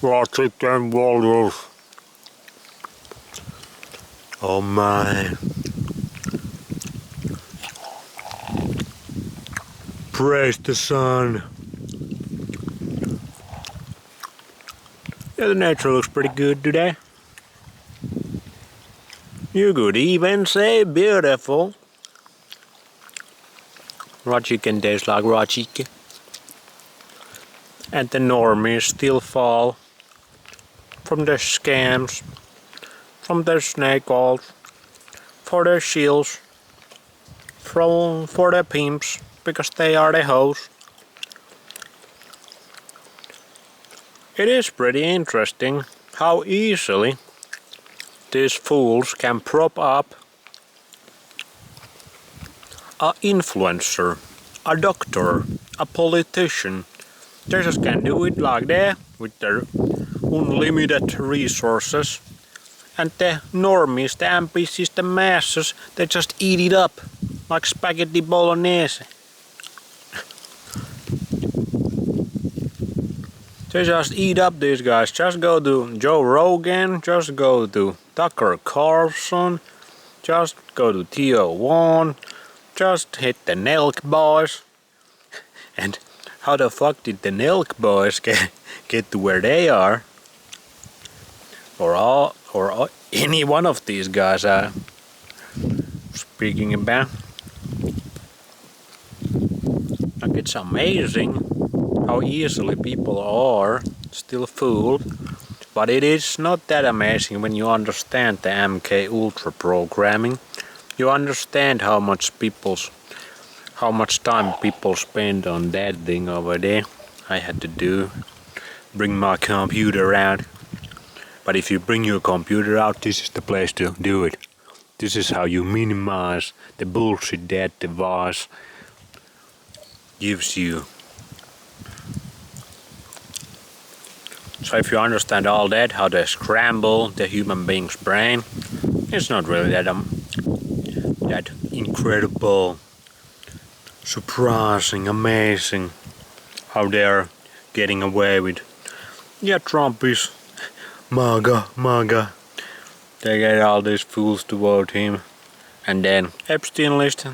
raw chicken walrus. Oh my. Praise the sun. Yeah, the nature looks pretty good today. You could even say beautiful. Raw chicken tastes like raw chicken. And the normies still fall from their scams, from their snake oils, for their shields, for their pimps, because they are the hoes. It is pretty interesting how easily these fools can prop up an influencer, a doctor, a politician. They just can do it like that with their unlimited resources. And the normies, the NPCs, the masses, they just eat it up like spaghetti bolognese. They just eat up these guys. Just go to Joe Rogan, just go to Tucker Carlson, just go to Theo1, just hit the Nelk boys. And how the fuck did the Nelk boys get to where they are? Or any one of these guys are speaking about. Like, it's amazing how easily people are still fooled, but it is not that amazing when you understand the Mkultra programming. You understand how much time people spend on that thing over there. I had to bring my computer out. But if you bring your computer out, this is the place to do it. This is how you minimize the bullshit that device gives you. So if you understand all that, how they scramble the human being's brain, it's not really that incredible, surprising, amazing how they're getting away with. Yeah, Trump is MAGA. They get all these fools to vote him. And then Epstein list.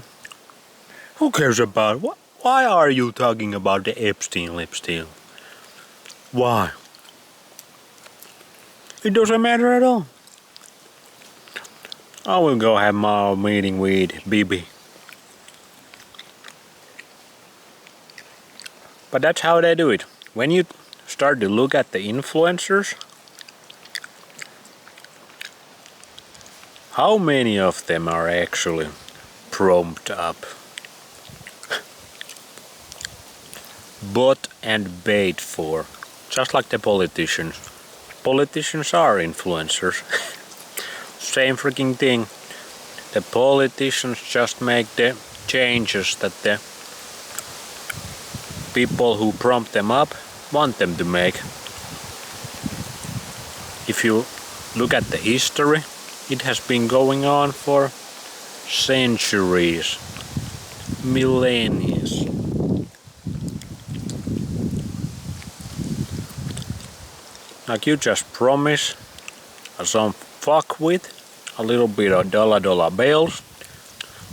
Who cares about what? Why are you talking about the Epstein list still? Why? It doesn't matter at all. I will go have my meeting with Bibi. But that's how they do it. When you start to look at the influencers, how many of them are actually propped up? Bought and paid for. Just like the politicians. Politicians are influencers. Same freaking thing. The politicians just make the changes that the people who prompt them up want them to make. If you look at the history, it has been going on for centuries, millennia. Like, you just promise some fuckwit a little bit of dollar bills.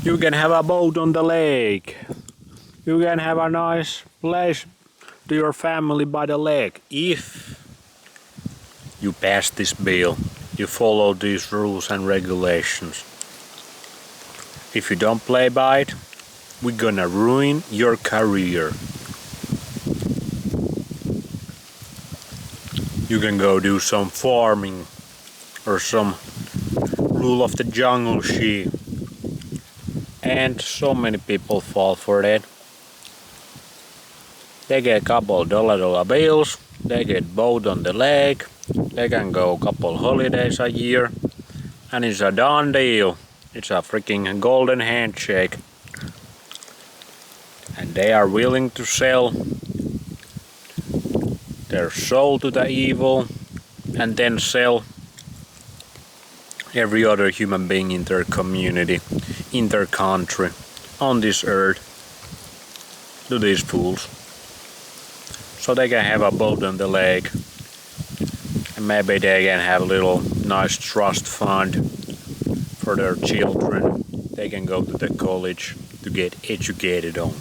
You can have a boat on the lake. You can have a nice place to your family by the lake. If you pass this bill, you follow these rules and regulations. If you don't play by it, we're gonna ruin your career. You can go do some farming or some rule of the jungle shit. And so many people fall for that. They get a couple dollar bills, they get boat on the lake, they can go a couple holidays a year, and it's a done deal. It's a freaking golden handshake. And they are willing to sell their soul to the evil and then sell every other human being in their community, in their country, on this earth, to these fools. So they can have a boat on the lake, And maybe they can have a little nice trust fund for their children. They can go to the college to get educated on.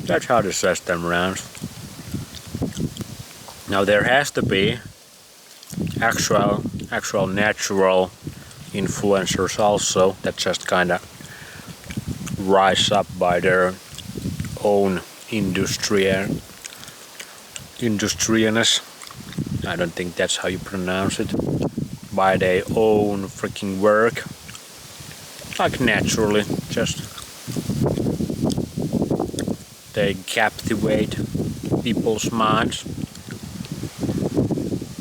That's how the system runs. Now there has to be actual natural influencers also that just kinda rise up by their own industrialness. I don't think that's how you pronounce it. By their own freaking work. Like naturally, just they captivate people's minds.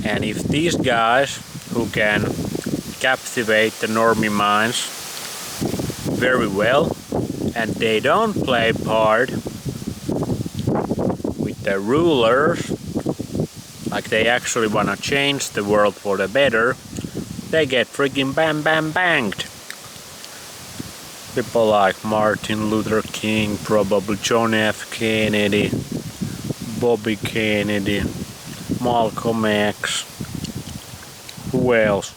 And if these guys who can captivate the normie minds very well, and they don't play part with the rulers, like they actually wanna change the world for the better, they get freaking banged. People like Martin Luther King, probably John F. Kennedy, Bobby Kennedy, Malcolm X. Who else?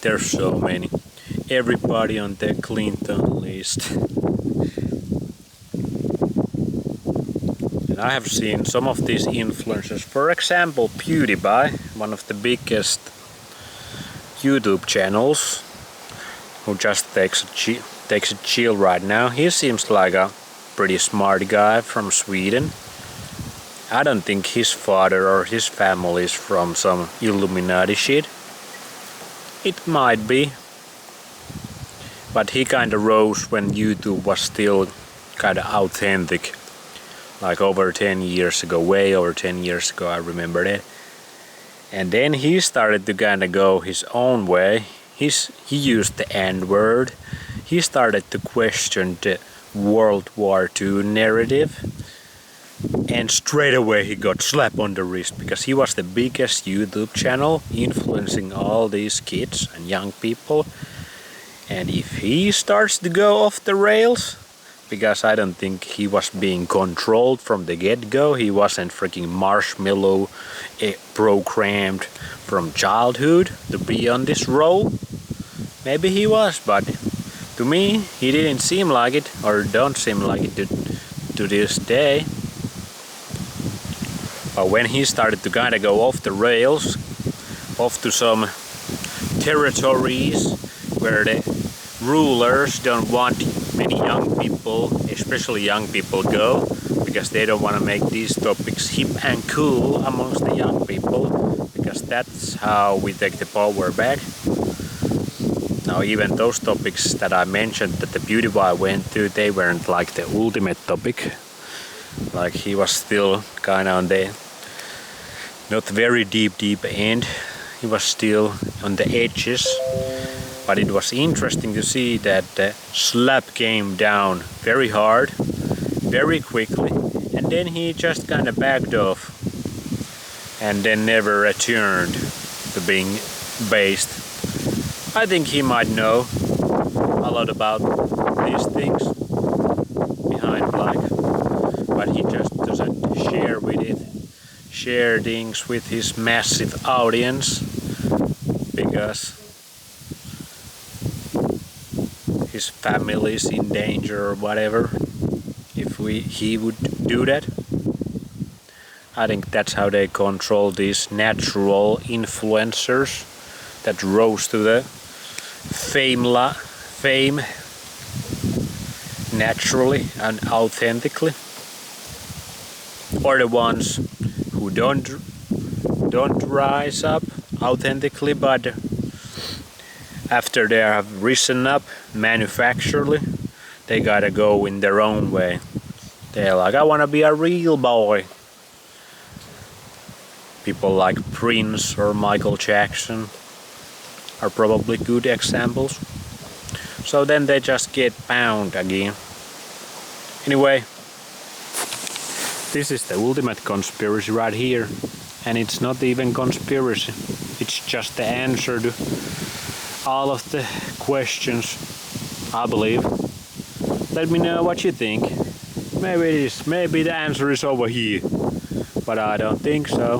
There's so many. Everybody on the Clinton list. And I have seen some of these influencers. For example, PewDiePie, one of the biggest YouTube channels, who just takes a chill right now. He seems like a pretty smart guy from Sweden. I don't think his father or his family is from some Illuminati shit. It might be. But he kinda rose when YouTube was still kinda authentic. Like over 10 years ago, way over 10 years ago, I remember that. And then he started to kinda go his own way. He used the N-word. He started to question the World War II narrative. And straight away he got slapped on the wrist because he was the biggest YouTube channel influencing all these kids and young people. And if he starts to go off the rails, because I don't think he was being controlled from the get-go, he wasn't freaking marshmallow programmed from childhood to be on this role. Maybe he was, but to me he didn't seem like it, or don't seem like it to this day. But when he started to kinda go off the rails, off to some territories where the rulers don't want many young people, especially young people, go, because they don't want to make these topics hip and cool amongst the young people, because that's how we take the power back. Now even those topics that I mentioned that the PewDiePie went to, they weren't like the ultimate topic. Like he was still kinda on the not very deep end. He was still on the edges. But it was interesting to see that the slap came down very hard, very quickly, and then he just kinda backed off and then never returned to being based. I think he might know a lot about these things behind black, but he just doesn't share things with his massive audience, because his family is in danger or whatever. If he would do that, I think that's how they control these natural influencers that rose to the fame naturally and authentically, or the ones who don't rise up authentically, but after they have risen up manufacturally, they gotta go in their own way. They're like, I wanna be a real boy. People like Prince or Michael Jackson are probably good examples. So then they just get bound again. Anyway, this is the ultimate conspiracy right here. And it's not even conspiracy. It's just the answer to all of the questions, I believe. Let me know what you think. Maybe it is. Maybe the answer is over here. But I don't think so.